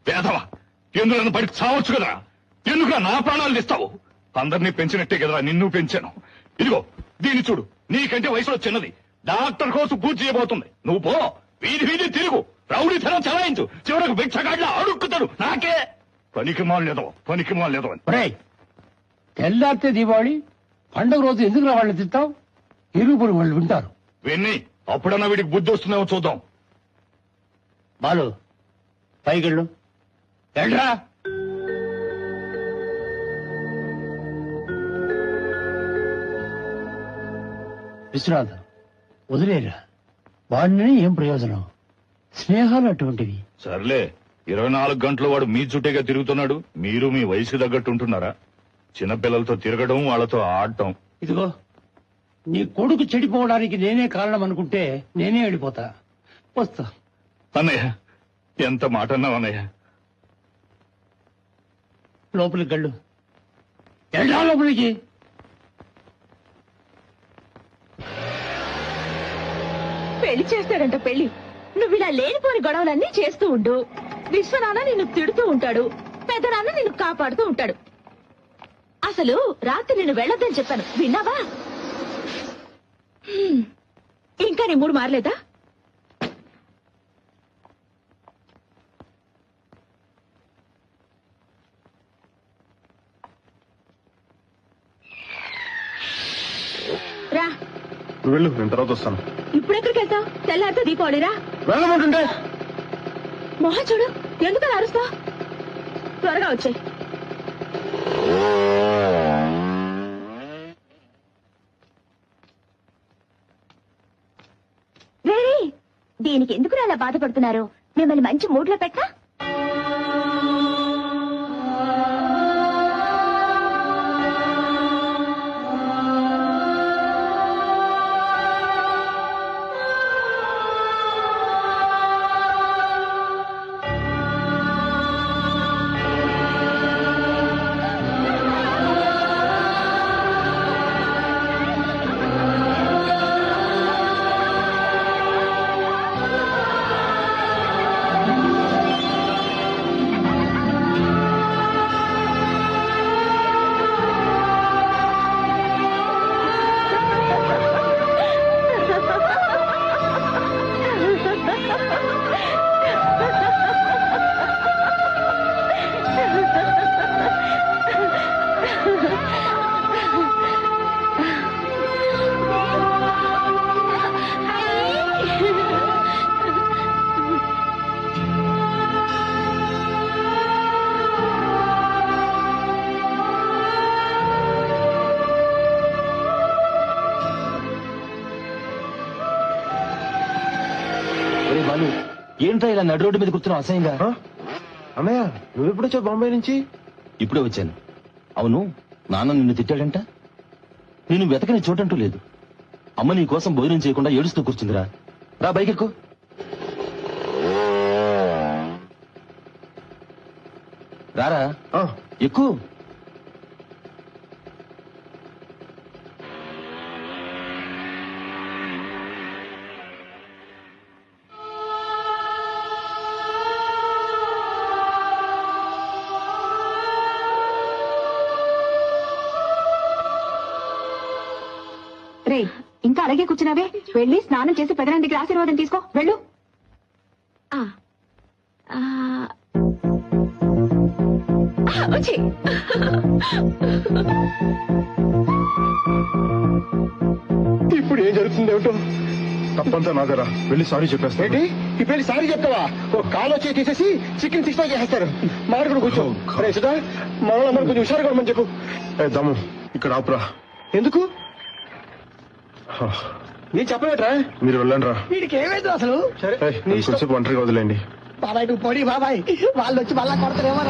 పేదవా ఎందుకు పడి చావచ్చు కదా, ఎందుకు నా ప్రాణాలు ఇస్తావు? అందరినీ పెంచినట్టే కదరా నిన్ను పెంచాను. ఇదిగో దీన్ని చూడు, నీకంటే వయసులో చిన్నది, డాక్టర్ కోసం పూజ చేయబోతుంది. నువ్వు పో, వీధి వీధి తిరుగు, రౌడీ ధనం చలాయించు, చివరకు భిక్షగాడ్లా అడుక్కుతాడు. నాకే పనికి మాలేదో అని. తెల్లారితే దీపావళి పండుగ రోజు ఎందుకు వాళ్ళని తింటావు? ఇరుపురు వాళ్ళు వింటారు. విన్ని అప్పుడన్నా వీడికి బుద్ధి వస్తుందేమో చూద్దాం. బాలు పైకెళ్ళు, వెళ్ళరా. విశ్వనాథ్ వదిలేరా, వాడిని ఏం ప్రయోజనం? స్నేహాలు అటువంటివి. సర్లే, 24 గంటలు వాడు మీ చుట్టేగా తిరుగుతున్నాడు. మీరు మీ వయసుకు తగ్గట్టు ఉంటున్నారా? చిన్నపిల్లలతో తిరగడం, వాళ్ళతో ఆడటం. ఇదిగో నీ కొడుకు చెడిపోవడానికి నేనే కారణం అనుకుంటే నేనే వెళ్ళిపోతా. వస్తా. అన్నయ్య ఎంత మాట అన్నావు అన్నయ్య. లోపలికి గళ్ళు, వెళ్ళా లోపలికి. పెళ్లి చేస్తాడంట పెళ్లి. నువ్వు ఇలా లేనిపోని గొడవలన్నీ చేస్తూ ఉండు. విశ్వనాన్న నిన్ను తిడుతూ ఉంటాడు, పెద్దనాన్న నిన్ను కాపాడుతూ ఉంటాడు. అసలు రాత్రి నిన్ను వెళ్ళొద్దని చెప్పాను, విన్నావా? ఇంకా నీ మూడు మారలేదా? రా, వెళ్ళు, నేను తర్వాత వస్తాను. ఇప్పుడెక్కడికి వెళ్తావు? తెల్లారితో దీపావళిరా. వెళ్ళమంటుంటే మొహం చూడు, ఎందుకలా అరుస్తా? త్వరగా వచ్చాయి. దీనికి ఎందుకు అలా బాధపడుతున్నారు? మిమ్మల్ని మంచి మూడ్ లో పెట్టా. ఏంటో ఇలా నడు రోడ్డు మీద కూర్చున్నావు అసహ్యంగా? అన్నయ్య నువ్వు ఎప్పుడు వచ్చావు బాంబే నుంచి? ఇప్పుడే వచ్చాను. అవును, నాన్న నిన్ను తిట్టాడంట. నేను వెతకని చోటంటూ లేదు. అమ్మ నీ కోసం భోజనం చేయకుండా ఏడుస్తూ కూర్చుందిరా. రా బైక్ ఎక్కు. రారా ఎక్కు. రే, ఇంకా అలాగే కూర్చున్నావే, వెళ్ళి స్నానం చేసి పెదనాన్న దగ్గర ఆశీర్వాదం తీసుకో, వెళ్ళు. ఇప్పుడు ఏం జరుగుతుంది ఏమిటో? తప్పంతా నాగరా, వెళ్ళి సారీ చెప్పేస్తా. ఏంటి ఇప్పుడు వెళ్ళి సారీ చెప్తావా? ఓ కాలు వచ్చి తీసేసి చికెన్ 65 చేస్తారు. మాట్లాడు కూర్చో. మనల్ని కొంచెం హుషారుగా ఉండమని చెప్పు. దమ్ము ఇక్కడ ఆపురా. ఎందుకు? నేను చెప్పలేట్రా, మీరు వెళ్ళండి రా. వీడికి ఏమైంది అసలు? కొంచెం ఒంటరిగా వదిలేండి. బాబాయ్ నువ్వు పొడి బాబాయ్, వాళ్ళు వచ్చి మళ్ళా కొడతారేమో.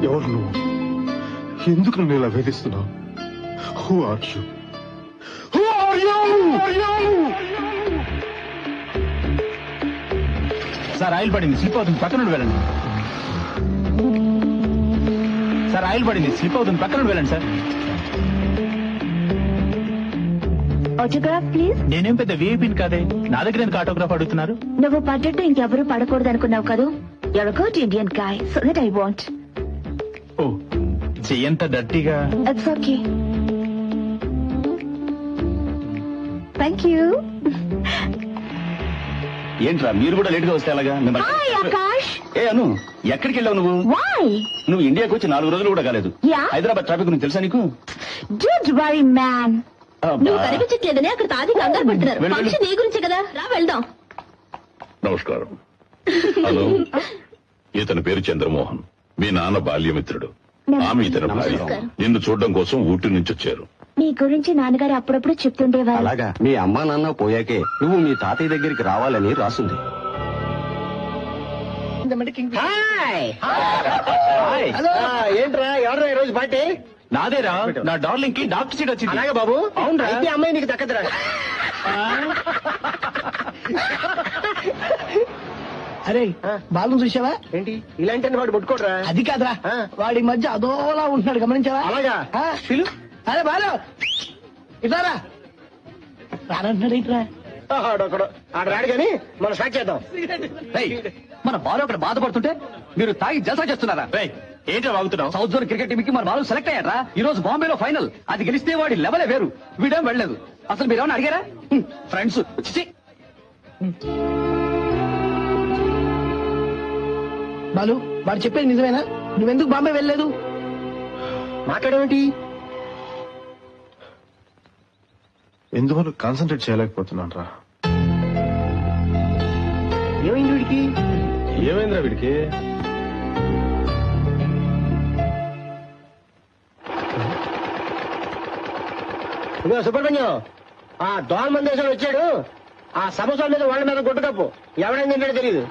ఎవరు నువ్వు? ఎందుకు నన్ను ఇలా వేధిస్తున్నావు? Who are you? Sir oil పడింది, స్లిప్ అవుతుంది, పక్కన వెళ్ళండి. సార్ ఆయిల్ పడింది, స్లిప్ అవుతుంది, పక్కన వెళ్ళండి సార్. Autograph please. నేనేం పెద్ద వీఐపీని కాదే, నా దగ్గర ఎందుకు ఆటోగ్రాఫ్ అడుగుతున్నారు? నువ్వు పడ్డట్టు ఇంకెవరూ పడకూడదు అనుకున్నావు కదా. You're a good Indian guy, so that I want. Oh చెయ్యంత డర్టీగా. It's okay. Thank you. ఏంట్రా మీరు కూడా లేట్ గా వస్తే అలాగా? Hi, Akash. ఏ అను, ఎక్కడికి వెళ్ళావు నువ్వు? Why? నువ్వు ఇండియాకి వచ్చి 4 రోజులు కూడా కాలేదు. Yeah. హైదరాబాద్ ట్రాఫిక్ గురించి తెలుసా నీకు? Don't worry, man. అబ్బా. నువ్వు కనిపించట్లేదని అక్కడ తాగి కంగారు పడుతున్నారు. వెళ్ళు, వెళ్ళు. ఫంక్షన్ నీ గురించే కదా, రా వెళ్దాం. నమస్కారం. హలో, ఇతని పేరు చంద్రమోహన్, మీ నాన్న బాల్యమిత్రుడు. ఆమె ఇతని భార్య. నమస్కారం. నిన్ను చూడడం కోసం ఊటీ నుంచి వచ్చారు. నీ గురించి నాన్నగారు అప్పుడప్పుడు చెప్తుండేవారు. అలాగా, మీ అమ్మా నాన్న పోయాకే నువ్వు మీ తాతయ్య దగ్గరికి రావాలని రాసుంది. ఏంట్రా, ఎవరు ఈ రోజు పార్టీ? నాదేరా, నా డార్లింగ్ కి డాక్టర్ సీట్ వచ్చింది. అలాగే బాబు. అవునరా? అయితే అమ్మాయి నీకు దక్కదురా. అరే బాలు చూసావా? ఏంటి ఇలాంటి వాడు ముట్టుకోడరా? అది కాదురా, ఆ. వాడి మధ్య అదోలా ఉంటున్నాడు, గమనించావా? అలాగా? ఆ, పిలు. అరే బాలు ఇట్లారా, రానంటున్నాడు ఏంట్రా? ఆడొకడు ఆడ రాడు గాని మనం స్టార్ట్ చేద్దాం. మన బాలు అక్కడ బాధపడుతుంటే మీరు తాగి జల్సా చేస్తున్నారా? ఏంటో వాగుతున్నావు? సౌత్ జోన్ క్రికెట్ టీమ్ కి మన బాలు సెలెక్ట్ అయ్యారా? ఈ రోజు బాంబేలో ఫైనల్. అది గెలిస్తే వాడి లెవెలే వేరు. వీడేం వెళ్ళలేదు. అసలు మీరేమన్నా అడిగారా? ఫ్రెండ్స్. బాలు, వాడు చెప్పేది నిజమేనా? నువ్వెందుకు బాంబే వెళ్ళలేదు? మాట్లాడేమిటి? ఎందువల్ల కాన్సన్ట్రేట్ చేయలేకపోతున్నాను రా. ఏమైంది వీడికి? ఏమైందిరా వీడికి? ఇదిగో సుబ్రహ్మణ్యం, ఆ దోమ మందేశాడు వచ్చాడు. ఆ సమోసా మీద వాళ్ళ మీద గుడ్డ కప్పు. ఎవడైంది ఏంటో తెలియదు.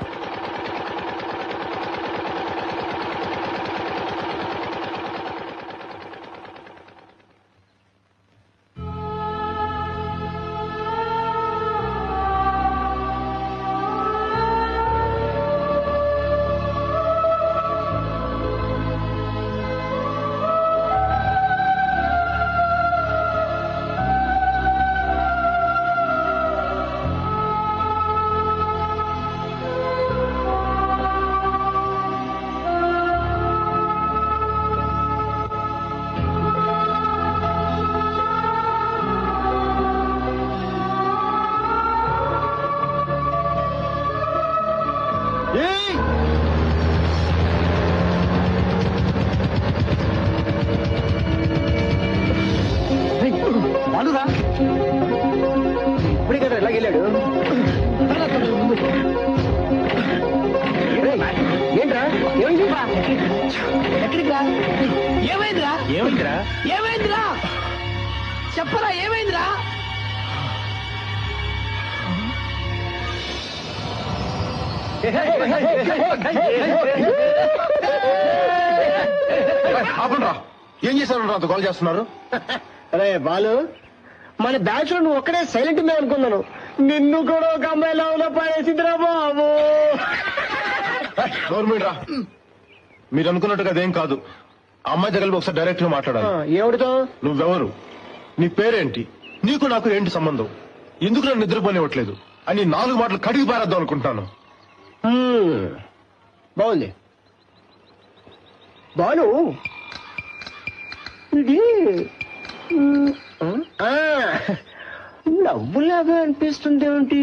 బాలురా, ఇప్పుడే కదా ఇలాగ వెళ్ళాడు. ఏంట్రా ఏమైంది? ఎక్కడికి రా? ఏమైందిరా? ఏమైందిరా? ఏమైందిరా? చెప్పరా, ఏమైందిరా? ఆపండ్రా, ఏం చేశారు అంత కాల్ చేస్తున్నారు? అరే బాలు, మన బ్యాచ్ లో నువ్వు ఒక్కడే సైలెంట్ మే అనుకున్నాను. నిన్ను కూడా ఒక అమ్మాయి లవ్లో పడేసిందిరా బాబు. గవర్నమెంట్ రా, మీరు అనుకున్నట్టుగా అదేం కాదు. ఆ అమ్మాయి దగ్గర ఒకసారి డైరెక్ట్ గా మాట్లాడాలి. ఏమిటితో? నువ్వెవరు, నీ పేరేంటి, నీకు నాకు ఏంటి సంబంధం, ఎందుకు నన్ను నిద్రపోనివ్వట్లేదు అని 4 మాటలు కడిగి పారేద్దాం అనుకుంటాను. బాగుంది బాను. ఇది నవ్వులాగా అనిపిస్తుంది ఏమిటి?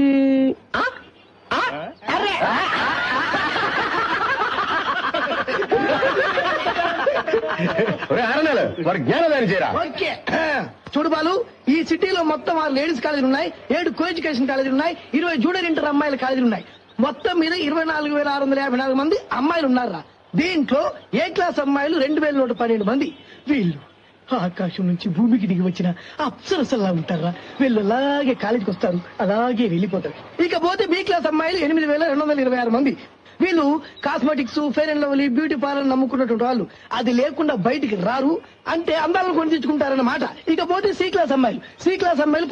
వారి జ్ఞానదాన్ని చేయరా. ఓకే, చూడు బాలు, ఈ సిటీలో మొత్తం 6 లేడీస్ కాలేజీలు ఉన్నాయి, 7 కో ఎడ్యుకేషన్ కాలేజీలు ఉన్నాయి, 20 జూనియర్ ఇంటర్ అమ్మాయిల కాలేజీలు ఉన్నాయి. మొత్తం మీద 24,654 మంది అమ్మాయిలు ఉన్నారా. దీంట్లో ఏ క్లాస్ అమ్మాయిలు 2,112 మంది. వీళ్ళు ఆకాశం నుంచి భూమికి దిగి వచ్చిన అప్సరసల్లా ఉంటారా. వీళ్ళు అలాగే కాలేజీకి వస్తారు, అలాగే వెళ్ళిపోతారు. ఇకపోతే బి క్లాస్ అమ్మాయిలు 8,226 మంది. వీళ్ళు cosmetics, fair and lovely, beauty parlour నమ్ముకున్నటువంటి వాళ్ళు అది లేకుండా బయటికి రారు, అంటే అందాలను కొని తెచ్చుకుంటారన్నమాట. ఇకపోతే సి క్లాస్ అమ్మాయిలు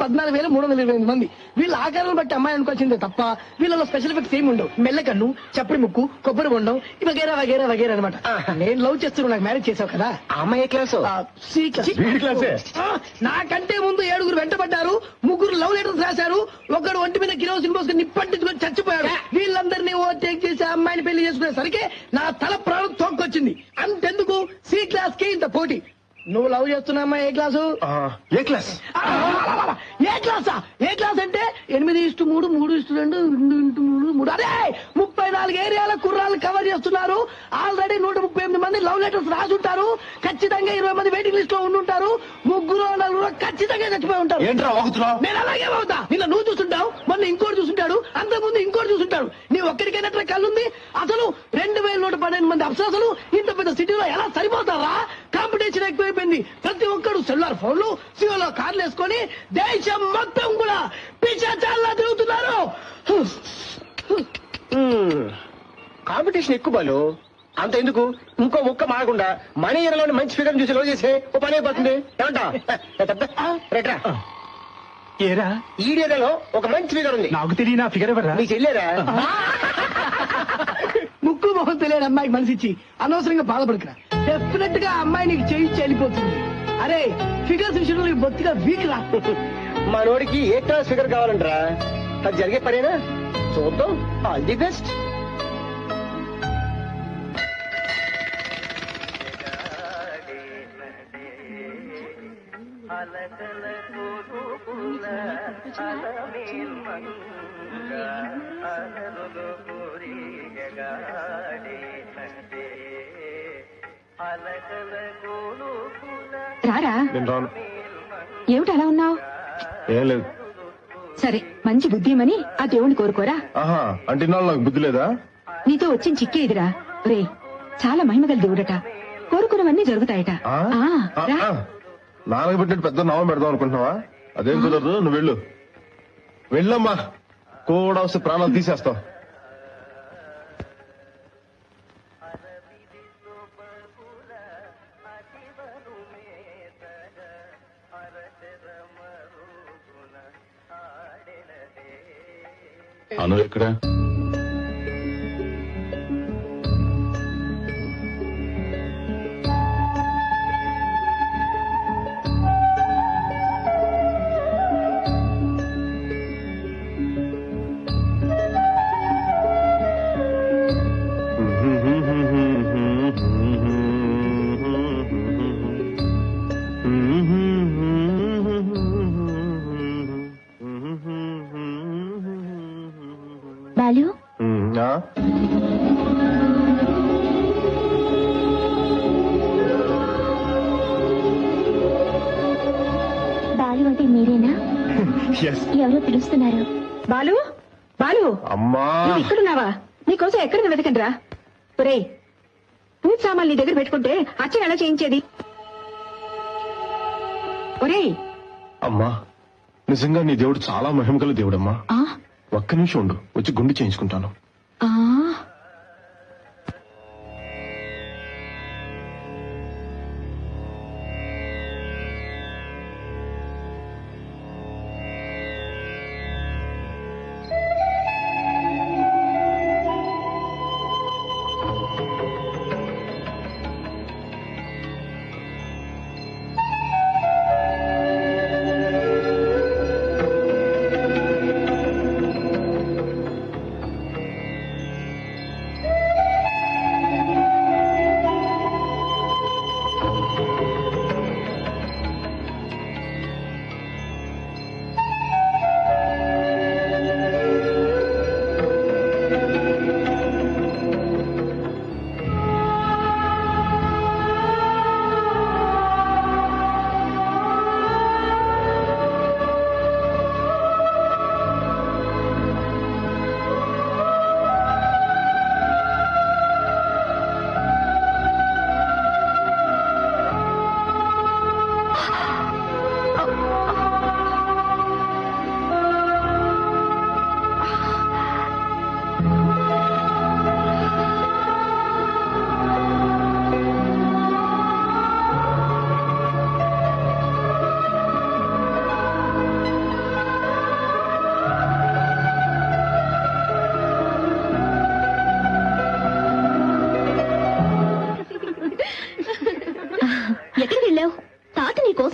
14,328 మంది. వీళ్ళ ఆకారాలను బట్టి అమ్మాయి అనుకోవాల్సిందే తప్ప వీళ్ళలో స్పెషల్ ఎఫెక్ట్స్ ఏమి ఉండవు. మెల్లకన్ను, చప్పడి ముక్కు, కొబ్బరి బొండం, వగేరా వగేరా వగేరా అనమాట. నేను లవ్ చేస్తున్నాను, నాకు మ్యారేజ్ చేసావు కదా. అమ్మాయి ఏ క్లాసు? C class. క్లాసే. నాకంటే ముందు 7 వెంటబడ్డారు, 3 లవ్ లెటర్స్ రాశారు, ఒకడు ఒంటి మీద కిరోసిన్ పోసుకుని నిప్పంటించుకొని చచ్చిపోయాడు. వీళ్ళందరినీ ఓవర్టేక్ చేసి అమ్మాయిని పెళ్లి చేసుకునేసరికి నా తల ప్రాణం తోక్కొచ్చింది. అంతెందుకు సి క్లాస్ కి ఇంత పోటీ. నువ్వు లవ్ చేస్తున్నామ్మా ఏ క్లాసు? ఏ క్లాస్? ఏ క్లాసా? ఏ క్లాస్ అంటే 8:3, 3:2, 2:3. అదే 34 ఏరియాల కుర్రాలు కవర్ చేస్తున్నారు. ఆల్రెడీ 138 మంది లవ్ లెటర్స్ రాసుంటారు. ఖచ్చితంగా 20 మంది వెయిటింగ్ లిస్ట్ లో ఉండుంటారు. 3-4 ఖచ్చితంగా చచ్చిపోయి ఉంటారు. ఏంట్రా వాగుతున్నావు? నేను అలాగే అవుతా. నిన్న నువ్వు చూస్తుంటావు, మొన్న ఇంకోటి చూస్తుంటాడు, అంతకుముందు ఇంకోటి చూస్తుంటాడు. నీ ఒక్కడికైనా కళ్ళుంది? అసలు 2112 మంది అప్సరసలు ఇంత పెద్ద సిటీలో ఎలా సరిపోతారా? కాంపిటీషన్ ఎక్కువైపోయింది. ప్రతి ఒక్కడు సెల్లార్ ఫోన్లు, సియోలో కార్లు వేసుకొని దేశం మొత్తం కూడా పిచ్చాచాల్లా తిరుగుతున్నారు. కాంపిటీషన్ ఎక్కువ బాలు. అంత ఎందుకు, ఇంకో ముక్క మారకుండా మన ఏరియాలోని మంచి ఫిగర్ చూసి రోజు చేసే ఓ పని అయిపోతుంది. ఏమంటా? రేట్రా, ఏరా ఈ ఏరియాలో ఒక మంచి ఫిగర్ ఉంది. నాకు తెలియని ఆ ఫిగర్ ఎవరా? నీ చెల్లేరా? ముక్కు మొహం తెలియని అమ్మాయికి మనసిచ్చి అనవసరంగా బాధపడకరా. డెఫినెట్ గా అమ్మాయి నీకు చేయించి వెళ్ళిపోతుంది. అరే ఫిగర్స్ విషయంలో నీకు బొత్తిగా వీక్ రా. మనోడికి ఏ క్లాస్ ఫిగర్ కావాలంటరా? అది జరిగే పనేనా? చూద్దాం. All the best. రారా, నేను రాను. ఏమిటి అలా ఉన్నావు? ఏం లేదు. సరే, మంచి బుద్ధి ఇమ్మని ఆ దేవుణ్ణి కోరుకోరా. ఆహా, అంటే ఇన్నాళ్ళు నాకు బుద్ధి లేదా? నీతో వచ్చిన చిక్కే ఇదిరా. రే, చాలా మహిమగల దేవుడట, కోరుకున్నవన్నీ జరుగుతాయట. ఆ? ఆ, రా. నాన్నకు పెట్టినట్టు పెద్ద నామం పెడదాం అనుకుంటున్నావా? అదేం కుదరదు, నువ్వు వెళ్ళు. వెళ్ళమ్మా, కూడా వస్తే ప్రాణాలు తీసేస్తావు. అను ఎక్కడ? బాలు, ఆ? బాలు అంటే మీరేనా? Yes. ఎవరో పిలుస్తున్నారు. బాలు, బాలు, అమ్మా, నువ్వు ఇక్కడున్నావా? నీకోసం ఎక్కడ వెతకండి రా. ఒరే, పూజ సామాన్లు నీ దగ్గర పెట్టుకుంటే అచ్చం ఎలా చేయించేది? ఒరే, అమ్మా, నిజంగా నీ దేవుడు చాలా మహిమగల దేవుడమ్మా. ఆ, ఒక్క నిమిషం ఉండు, వచ్చి గుండు చేయించుకుంటాను. ఆ,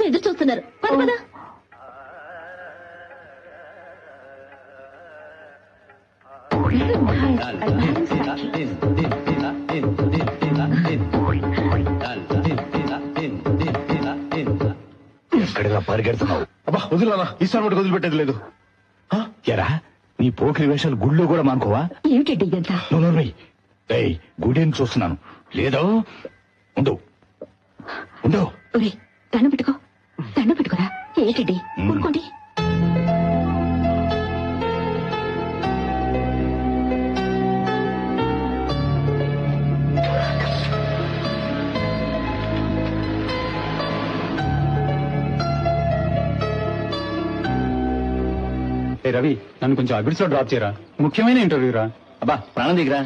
నీకోసం ఎదురు చూస్తున్నారు. పద పద. ఎక్కడిగా పరిగెడుతున్నావు? అబ్బా వదిలేనా, ఈసారి మటుకు వదిలిపెట్టేది లేదు. ఎరా నీ పోకిరి వేషాలు గుళ్ళో కూడా మానుకోవా? ఏమిటండి ఇదంతా? గుడిని చూస్తున్నాను. లేదో ఉండు ఉండు. ఒరే దండం పెట్టుకో, దండం పెట్టుకోరా. ఏంటండి ఊరుకోండి. ఏ రవి, నన్ను కొంచెం అబిడ్స్ లో డ్రాప్ చేయరా, ముఖ్యమైన ఇంటర్వ్యూ రా. అబ్బా ప్రాణం దిగిరా.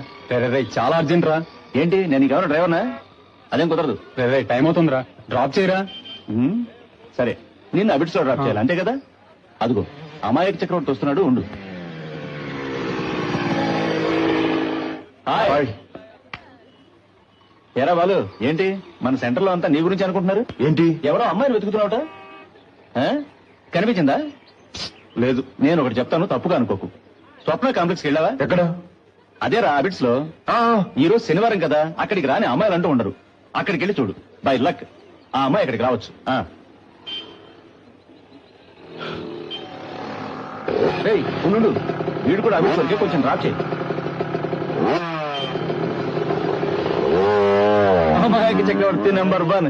రే చాలా అర్జెంట్ రా. ఏంటి నేను నీకెవరు డ్రైవర్నా? అదేం కుదరదు. రే టైం అవుతుందిరా, డ్రాప్ చేయరా. సరే నిన్ను అబిడ్స్ లో డ్రాప్ చేయాలి అంతే కదా? అదిగో అమాయక చక్రవర్తి వస్తున్నాడు, ఉండు. హాయ్. ఎరా బాలు, ఏంటి మన సెంటర్ లో అంతా నీ గురించి అనుకుంటున్నారు? ఏంటి? ఎవరో అమ్మాయిని వెతుకుతున్నావుట, కనిపించిందా? లేదు. నేను ఒకటి చెప్తాను, తప్పుగా అనుకోకు. స్వప్న కాంప్లెక్స్కి వెళ్ళావా? ఎక్కడ? అదేరా అబిడ్స్ లో. ఈ రోజు శనివారం కదా, అక్కడికి రాని అమ్మాయిలు అంటూ ఉండరు. అక్కడికి వెళ్ళి చూడు, బై లక్ ఆ అమ్మాయి అక్కడికి రావచ్చు. ఉండు, వీడు కూడా అబిడ్స్ వరకే కొంచెం డ్రాప్ చేయి. అమాయక చక్రవర్తి నెంబర్ 1.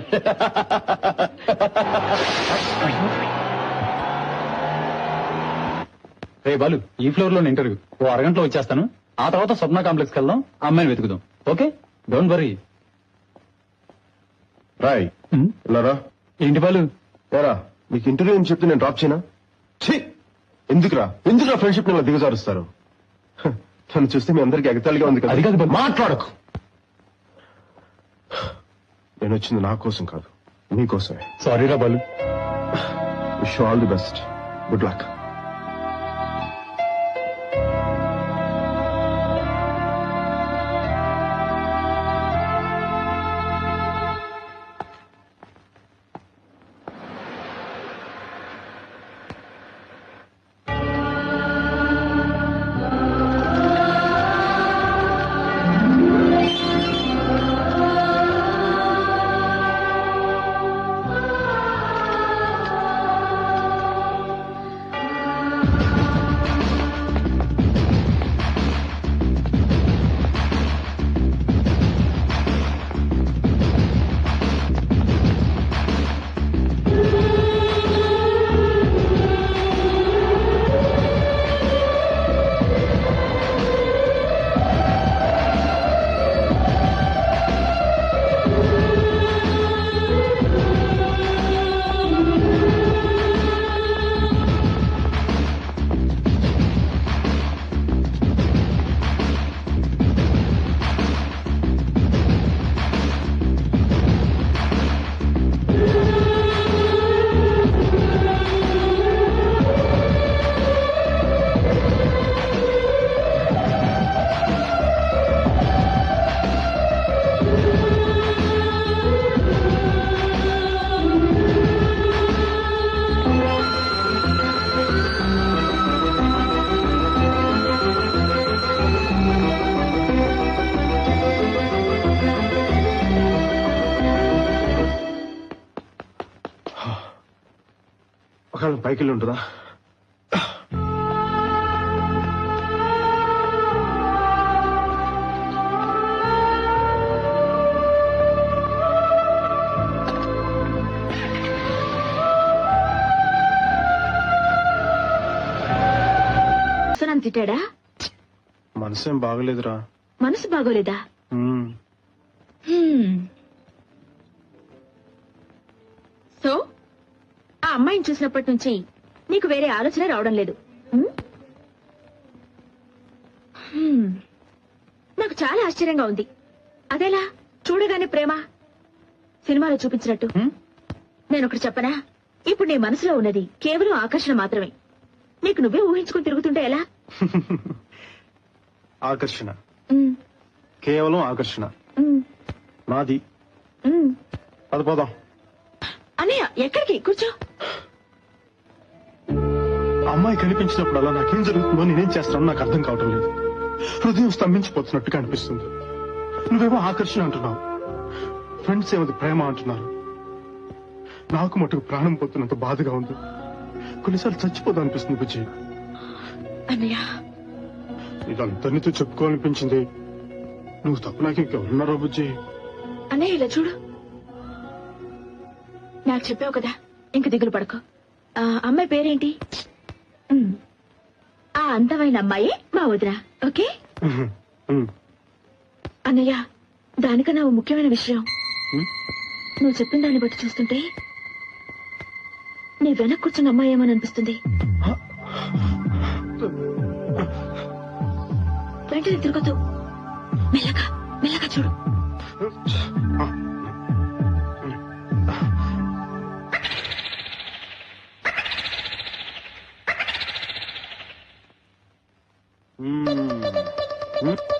రే బాలు, ఈ ఫ్లోర్ లో ఇంటర్వ్యూ ఓ అరగంటలో వచ్చేస్తాను. ఆ తర్వాత స్వప్న కాంప్లెక్స్ కి వెళ్దాం, అమ్మాయిని వెతుకుదాం. Okay, don't worry. రాయ్ ఇలారా. ఏంటి బాలు? ఏరా మీకు ఇంటర్వ్యూ అని చెప్తే నేను డ్రాప్ చేయనా? ఎందుకురా ఫ్రెండ్షిప్ ఇలా దిగజారుస్తారు? తను చూస్తే మీ అందరికి ఎగతాళిగా ఉంది కదా. అది కాదు బాలు. మాట్లాడకు. నేను వచ్చింది నా కోసం కాదు, మీకోసమే. సారీ రా Balu. Wish you all the best. Good luck. ఒకవేళ పైకి వెళ్ళి ఉంటుందా? నన్ను తిట్టాడా? మనసేం బాగలేదురా. మనసు బాగోలేదా? సో ఆ అమ్మాయిని చూసినప్పటి నుంచి నీకు వేరే ఆలోచన రావడం లేదు. నాకు చాలా ఆశ్చర్యంగా ఉంది. అదేలా చూడగానే ప్రేమ సినిమాలో చూపించినట్టు? నేను ఒకటి చెప్పనా, ఇప్పుడు నీ మనసులో ఉన్నది కేవలం ఆకర్షణ మాత్రమే. నీకు నువ్వే ఊహించుకుని తిరుగుతుంటే ఎలా? ఆకర్షణ, కేవలం ఆకర్షణ నాది. అది పోదాం. అన్నయ్య ఎక్కడికి? కూర్చో. అమ్మాయి కనిపించినప్పుడల్లా నాకేం జరుగుతుందో నేనేం చేస్తానో నాకు అర్థం కావటం లేదు. హృదయం స్తంభించిపోతున్నట్టుగా అనిపిస్తుంది. నువ్వేమో ఆకర్షణ అంటున్నావు, ఫ్రెండ్స్ ఏమది ప్రేమ అంటున్నారు. నాకు మటుకు ప్రాణం పోతున్నంత బాధగా ఉంది. కొన్నిసార్లు చచ్చిపోతా అనిపిస్తుంది బుజ్జి. అన్నయ్య ఇదంతా నీతో చెప్పుకోవాలనిపించింది. నువ్వు తప్ప నాకు ఇంకెవరున్నారో బుజ్జి. అన్నయ్య ఇలా చూడు. నాకు చెప్పావు కదా, ఇంక దిగులు పడకు. ఆ అమ్మాయి పేరేంటి? ఆ అందమైన అమ్మాయి మా వదిన. ఓకే అన్నయ్య, దానికన్నా ఓ ముఖ్యమైన విషయం. నువ్వు చెప్పిన దాన్ని బట్టి చూస్తుంటే నీ వెనక కూర్చున్న అమ్మాయి ఏమని అనిపిస్తుంది. వెంటనే తిరగద్దు, మెల్లగా మెల్లగా చూడు. Hmm.